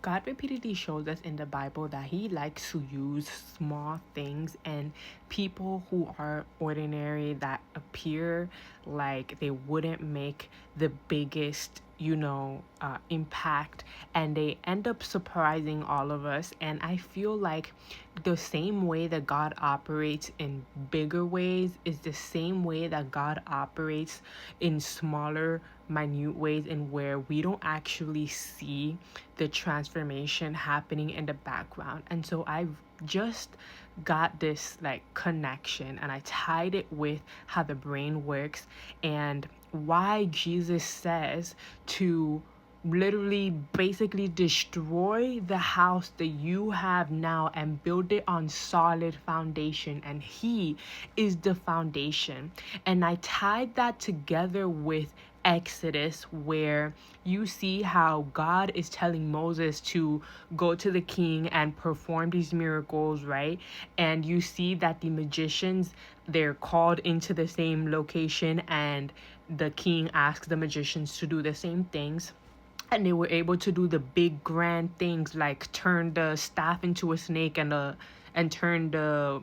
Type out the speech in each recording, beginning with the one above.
God repeatedly shows us in the Bible that He likes to use small things and people who are ordinary, that appear like they wouldn't make the biggest, impact, and they end up surprising all of us. And I feel like the same way that God operates in bigger ways is the same way that God operates in smaller, minute ways, and where we don't actually see the transformation happening in the background. And so I've just got this like connection, and I tied it with how the brain works and why Jesus says to literally basically destroy the house that you have now and build it on solid foundation, and He is the foundation. And I tied that together with Exodus, where you see how God is telling Moses to go to the king and perform these miracles, right? And you see that the magicians, they're called into the same location, and the king asks the magicians to do the same things, and they were able to do the big grand things like turn the staff into a snake and turn the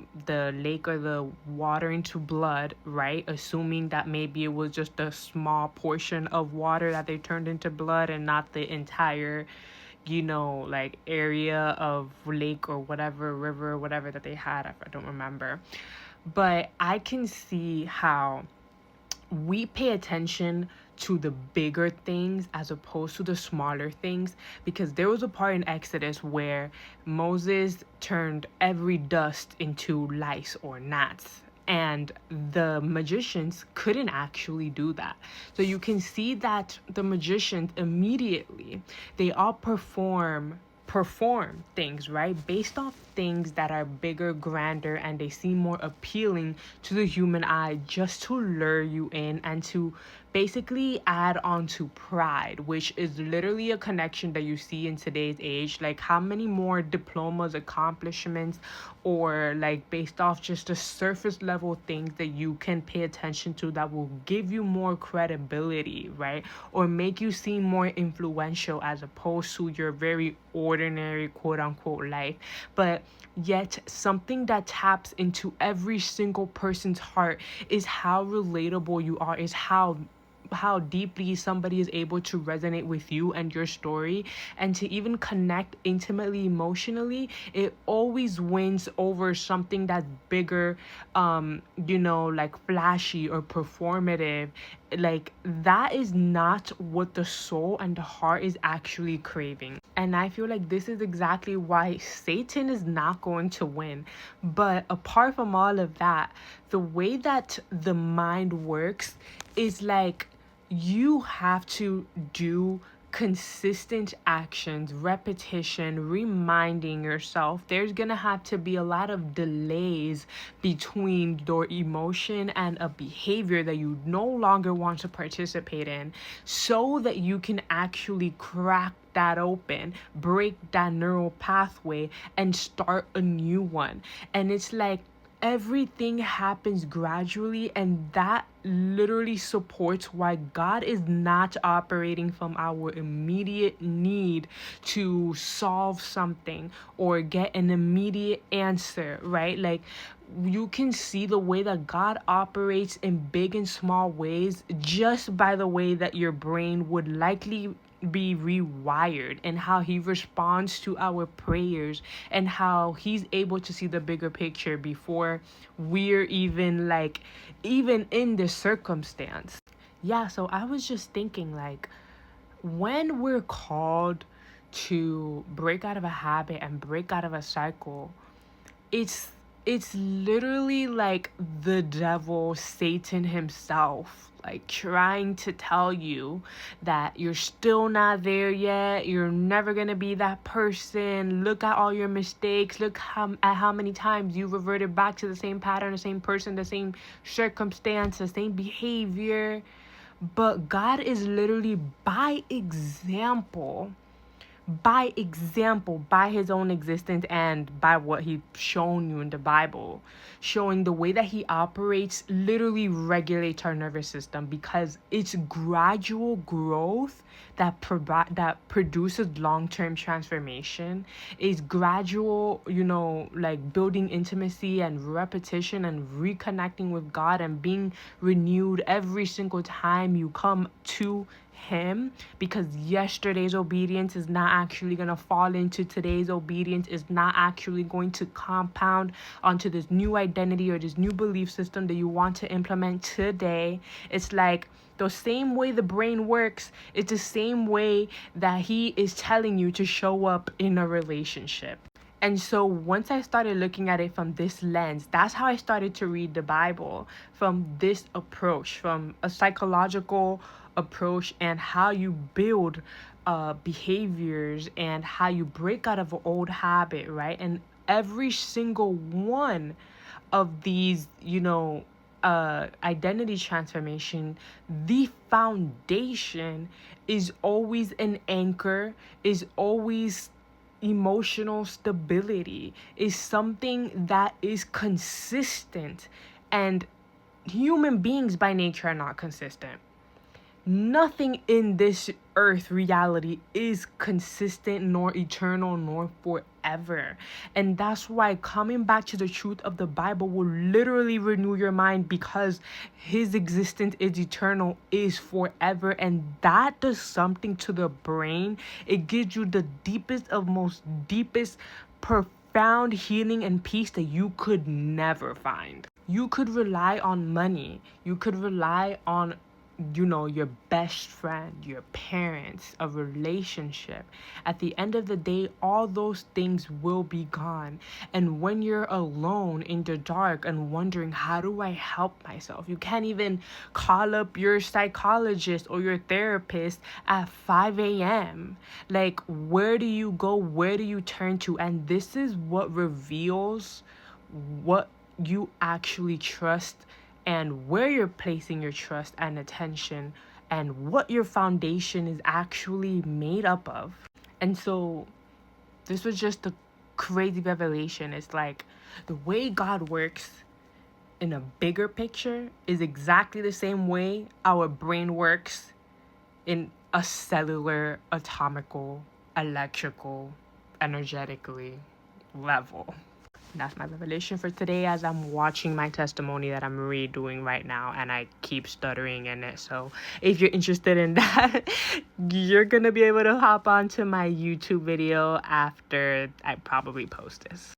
lake or the water into blood, right? Assuming that maybe it was just a small portion of water that they turned into blood and not the entire, like area of lake or whatever, river, whatever that they had. I don't remember. But I can see how we pay attention to the bigger things as opposed to the smaller things, because there was a part in Exodus where Moses turned every dust into lice or gnats, and the magicians couldn't actually do that. So you can see that the magicians immediately, they all perform things, right, based off things that are bigger, grander, and they seem more appealing to the human eye, just to lure you in and to basically add on to pride, which is literally a connection that you see in today's age. Like, how many more diplomas, accomplishments, or like based off just the surface level things that you can pay attention to that will give you more credibility, right? Or make you seem more influential as opposed to your very ordinary quote unquote life. But yet, something that taps into every single person's heart is how relatable you are, is how deeply somebody is able to resonate with you and your story, and to even connect intimately emotionally. It always wins over something that's bigger, like flashy or performative. Like, that is not what the soul and the heart is actually craving. And I feel like this is exactly why Satan is not going to win. But apart from all of that, the way that the mind works is like, you have to do consistent actions, repetition, reminding yourself. There's gonna have to be a lot of delays between your emotion and a behavior that you no longer want to participate in, so that you can actually crack that open, break that neural pathway, and start a new one. And it's like, everything happens gradually, and that literally supports why God is not operating from our immediate need to solve something or get an immediate answer, right? Like, you can see the way that God operates in big and small ways just by the way that your brain would likely be rewired, and how He responds to our prayers, and how He's able to see the bigger picture before we're even in this circumstance. Yeah, so I was just thinking, like, when we're called to break out of a habit and break out of a cycle, it's it's literally like the devil, Satan himself, like trying to tell you that you're still not there yet. You're never gonna be that person. Look at all your mistakes. Look at how many times you reverted back to the same pattern, the same person, the same circumstance, the same behavior. But God is literally, by example, by example, by his own existence and by what he's shown you in the Bible, showing the way that he operates literally regulates our nervous system, because it's gradual growth that produces long-term transformation. Is gradual, like building intimacy and repetition and reconnecting with God and being renewed every single time you come to him, because yesterday's obedience is not actually going to fall into today's obedience, is not actually going to compound onto this new identity or this new belief system that you want to implement today. It's like the same way the brain works, it's the same way that he is telling you to show up in a relationship. And so once I started looking at it from this lens, that's how I started to read the Bible, from this approach, from a psychological approach, and how you build behaviors and how you break out of an old habit, right? And every single one of these, identity transformation, the foundation is always an anchor, is always emotional stability, is something that is consistent. And human beings by nature are not consistent. Nothing in this earth reality is consistent, nor eternal, nor forever. And that's why coming back to the truth of the Bible will literally renew your mind, because his existence is eternal, is forever. And that does something to the brain. It gives you the deepest of most deepest, profound healing and peace that you could never find. You could rely on money. You could rely on your best friend, your parents, a relationship. At the end of the day, all those things will be gone. And when you're alone in the dark and wondering, how do I help myself? You can't even call up your psychologist or your therapist at 5 a.m. Like, where do you go? Where do you turn to? And this is what reveals what you actually trust, and where you're placing your trust and attention, and what your foundation is actually made up of. And so this was just a crazy revelation. It's like the way God works in a bigger picture is exactly the same way our brain works in a cellular, atomical, electrical, energetically level. That's my revelation for today, as I'm watching my testimony that I'm redoing right now, and I keep stuttering in it. So if you're interested in that, you're gonna be able to hop onto my YouTube video after I probably post this.